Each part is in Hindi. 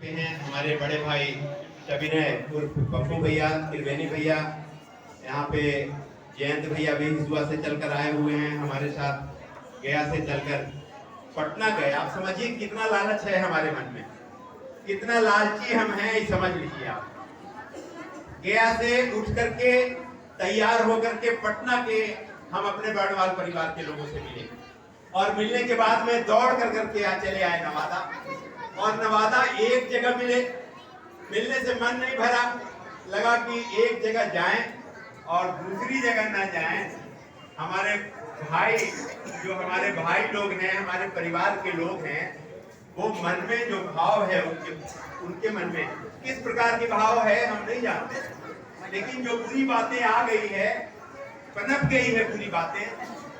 पे हैं हमारे बड़े भाई शबीर उर्फ पप्पू भैया, त्रिवेणी भैया, यहाँ पे जयंत भैया भी हिजुआ से चलकर आए हुए हैं हमारे साथ, गया से चलकर पटना गए। आप समझिए कितना लालच है हमारे मन में, कितना लालची हम हैं, ये समझ लीजिए आप। गया से उठ करके तैयार होकर के पटना के हम अपने बर्णवाल परिवार के लोगों से मिले और मिलने के बाद में दौड़ कर करके चले आए नवादा। और नवादा एक जगह मिले, मिलने से मन नहीं भरा, लगा कि एक जगह जाएं और दूसरी जगह ना जाएं। हमारे भाई, जो हमारे भाई लोग हैं, हमारे परिवार के लोग हैं, वो मन में जो भाव है उनके मन में किस प्रकार के भाव है हम नहीं जानते, लेकिन जो पूरी बातें आ गई है, पनप गई है पूरी बातें,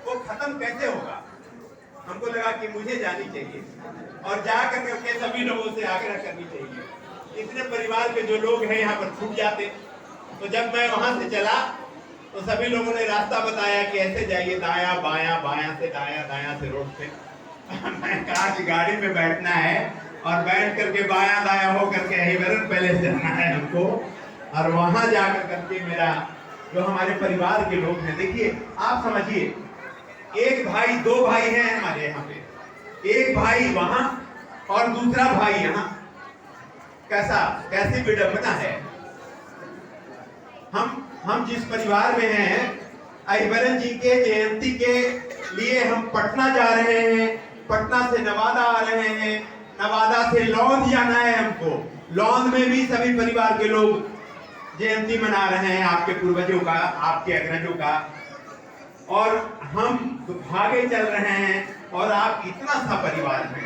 वो खत्म कैसे होगा। हमको लगा कि मुझे जानी चाहिए और जाकर करके सभी लोगों से आग्रह करनी चाहिए। इतने परिवार के जो लोग हैं यहाँ पर छूट जाते। तो जब मैं वहां से चला तो सभी लोगों ने रास्ता बताया कि ऐसे जाइए, दाया बाया, बाया से दाया, दाया से रोड पे। मैं कहा कि गाड़ी में बैठना है और बैठ करके बाया दाया हो करके हिबरन पैलेस जाना है हमको, और वहां जाकर करके मेरा जो हमारे परिवार के लोग हैं, देखिए आप समझिए, एक भाई, दो भाई हैं हमारे यहाँ पे, एक भाई वहां और दूसरा भाई यहाँ। कैसी विडंबना है। हम जिस परिवार में हैं, अहिबरन जी के जयंती के लिए हम पटना जा रहे हैं, पटना से नवादा आ रहे हैं, नवादा से लौंद जाना है हमको। लौंद में भी सभी परिवार के लोग जयंती मना रहे हैं, आपके पूर्वजों का, आपके अग्रजों का, और हम भागे चल रहे हैं। और आप इतना सा परिवार में,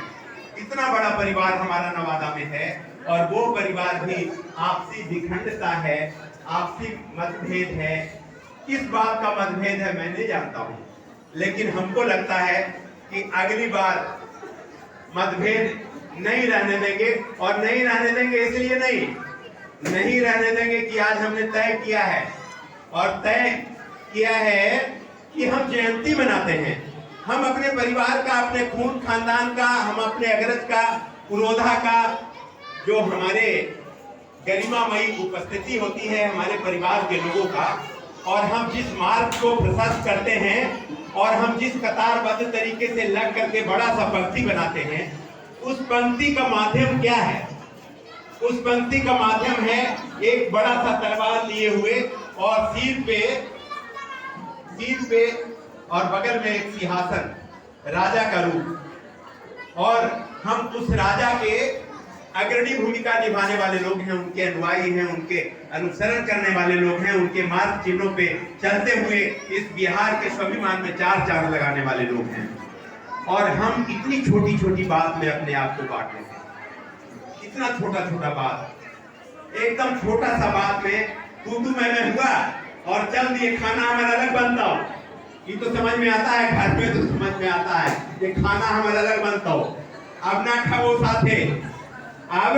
इतना बड़ा परिवार हमारा नवादा में है, और वो परिवार भी आपसी विखंडता है, आपसी मतभेद है। किस बात का मतभेद है मैं नहीं जानता हूँ, लेकिन हमको लगता है कि अगली बार मतभेद नहीं रहने देंगे। और नहीं रहने देंगे इसलिए नहीं रहने देंगे कि आज हमने तय किया है, और तय किया है कि हम जयंती मनाते हैं। हम अपने परिवार का, अपने खून खानदान का, हम अपने अग्रज का, पुरोधा का, जो हमारे गरिमामयी उपस्थिति होती है हमारे परिवार के लोगों का, और हम जिस मार्ग को प्रशस्त करते हैं और हम जिस कतारबद्ध तरीके से लग करके बड़ा सा पंक्ति बनाते हैं, उस पंक्ति का माध्यम क्या है? उस पंक्ति का माध्यम है एक बड़ा सा तलवार लिए हुए और सिर पे और बगल में एक सिंहासन, राजा का रूप। और हम उस राजा के अग्रणी भूमिका निभाने वाले लोग हैं, उनके अनुयायी हैं, उनके अनुसरण करने वाले लोग हैं, उनके मार्ग चिन्हों पे चलते हुए इस बिहार के स्वाभिमान में चार चांद लगाने वाले लोग हैं। और हम इतनी छोटी छोटी बात में अपने आप को बांट लेते हैं, इतना छोटा छोटा बात, एकदम छोटा सा बात में तू मैं हुआ और चल दिए खाना हमारा अलग बनता हो। ये तो समझ में आता है, घर में तो समझ में आता है ये खाना हमारा अलग बनता हो। अब ना खाओ साथे, अब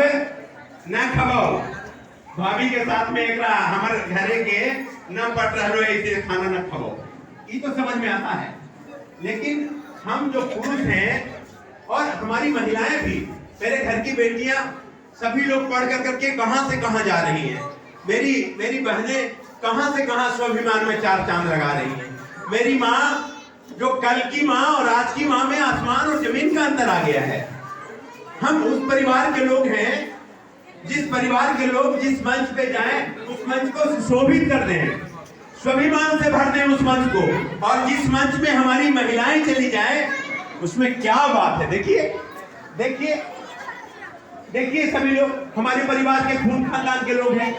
ना खाओ भाभी के साथ में एक हमारे घरे के न पट रहो, ऐसे खाना न खाओ। ये तो समझ में आता है। लेकिन हम जो पुरुष हैं और हमारी महिलाएं भी, मेरे घर की बेटियां, सभी लोग पढ़ कर करके कहां से कहां जा रही हैं। मेरी बहनें कहां से कहां स्वाभिमान में चार चांद लगा रही हैं। मेरी माँ, जो कल की माँ और आज की माँ में आसमान और जमीन का अंतर आ गया है। हम उस परिवार के लोग हैं, जिस परिवार के लोग जिस मंच पे जाएं, उस मंच को सुशोभित कर दें, स्वाभिमान से भर दें उस मंच को। और जिस मंच में हमारी महिलाएं चली जाएं, उसमें क्या बात है। देखिए सभी लोग हमारे परिवार के खून खानदान के लोग हैं।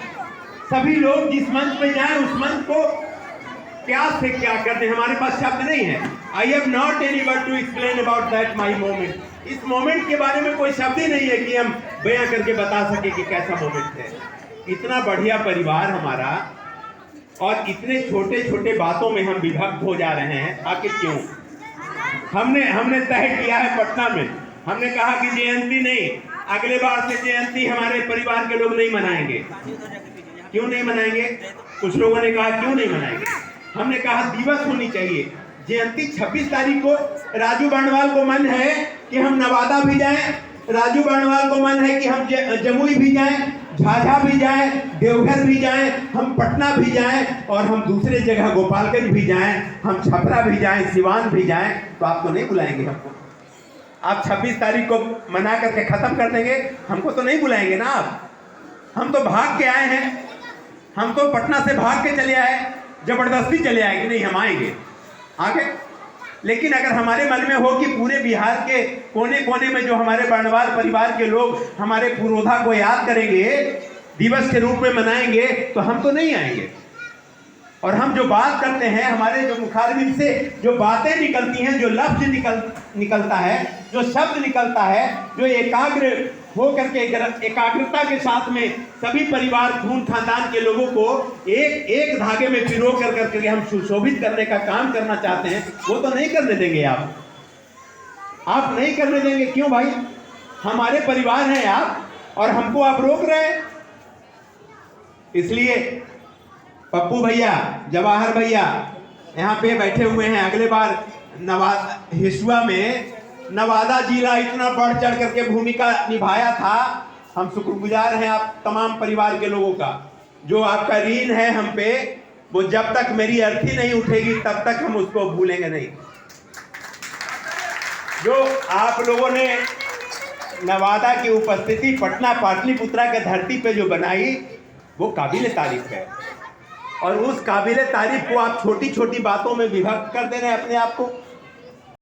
सभी लोग जिस मंच पे जाएं, उस मंच को क्या से क्या करते हैं, हमारे पास शब्द नहीं है। I have not any word to explain about that my moment. इस मोमेंट के बारे में कोई शब्द ही नहीं है कि हम बयां करके बता सके कि कैसा मोमेंट है। इतना बढ़िया परिवार हमारा, और इतने छोटे छोटे बातों में हम विभक्त हो जा रहे हैं। आखिर क्यों? हमने तय किया है पटना में, हमने कहा कि जयंती नहीं, अगले बार से जयंती हमारे परिवार के लोग नहीं मनाएंगे। क्यों नहीं मनाएंगे? कुछ लोगों ने कहा क्यों नहीं मनाएंगे। हमने कहा दिवस होनी चाहिए जयंती। 26 तारीख को राजू बर्णवाल को मन है कि हम नवादा भी जाएं, राजू बर्णवाल को मन है कि हम जमुई भी जाएं, झाझा भी जाएं, देवघर भी जाएं, हम पटना भी जाएं और हम दूसरे जगह गोपालगंज भी जाएं, हम छपरा भी जाएं, सिवान भी जाएं, तो आप तो नहीं बुलाएंगे हमको। आप 26 तारीख को मना करके खत्म कर देंगे, हमको तो नहीं बुलाएंगे ना आप। हम तो भाग के आए हैं, हम तो पटना से भाग के चले आए, जबरदस्ती चले आए कि नहीं हम आएंगे आगे। लेकिन अगर हमारे मन में हो कि पूरे बिहार के कोने कोने में जो हमारे बर्णवाल परिवार के लोग हमारे पुरोधा को याद करेंगे, दिवस के रूप में मनाएंगे, तो हम तो नहीं आएंगे। और हम जो बात करते हैं, हमारे जो मुखारबिन से जो बातें निकलती हैं, जो लफ्ज निकलता है, जो शब्द निकलता है, जो एकाग्र हो करके एकाग्रता के साथ में सभी परिवार खून खानदान के लोगों को एक धागे में पिरो कर करके हम सुशोभित करने का काम करना चाहते हैं, वो तो नहीं करने देंगे आप नहीं करने देंगे। क्यों भाई? हमारे परिवार हैं आप और हमको आप रोक रहे हैं। इसलिए पप्पू भैया, जवाहर भैया यहाँ पे बैठे हुए हैं। अगले बार हिसुआ में नवादा जिला इतना बढ़ चढ़ करके भूमिका निभाया था। हम शुक्रगुजार हैं आप तमाम परिवार के लोगों का। जो आपका ऋण है हम पे, वो जब तक मेरी अर्थी नहीं उठेगी तब तक हम उसको भूलेंगे नहीं। जो आप लोगों ने नवादा की उपस्थिति पटना पाटलिपुत्रा के धरती पे जो बनाई, वो काबिल तारीफ है। और उस काबिल तारीफ को आप छोटी छोटी बातों में विभक्त कर दे रहे हैं अपने आप को।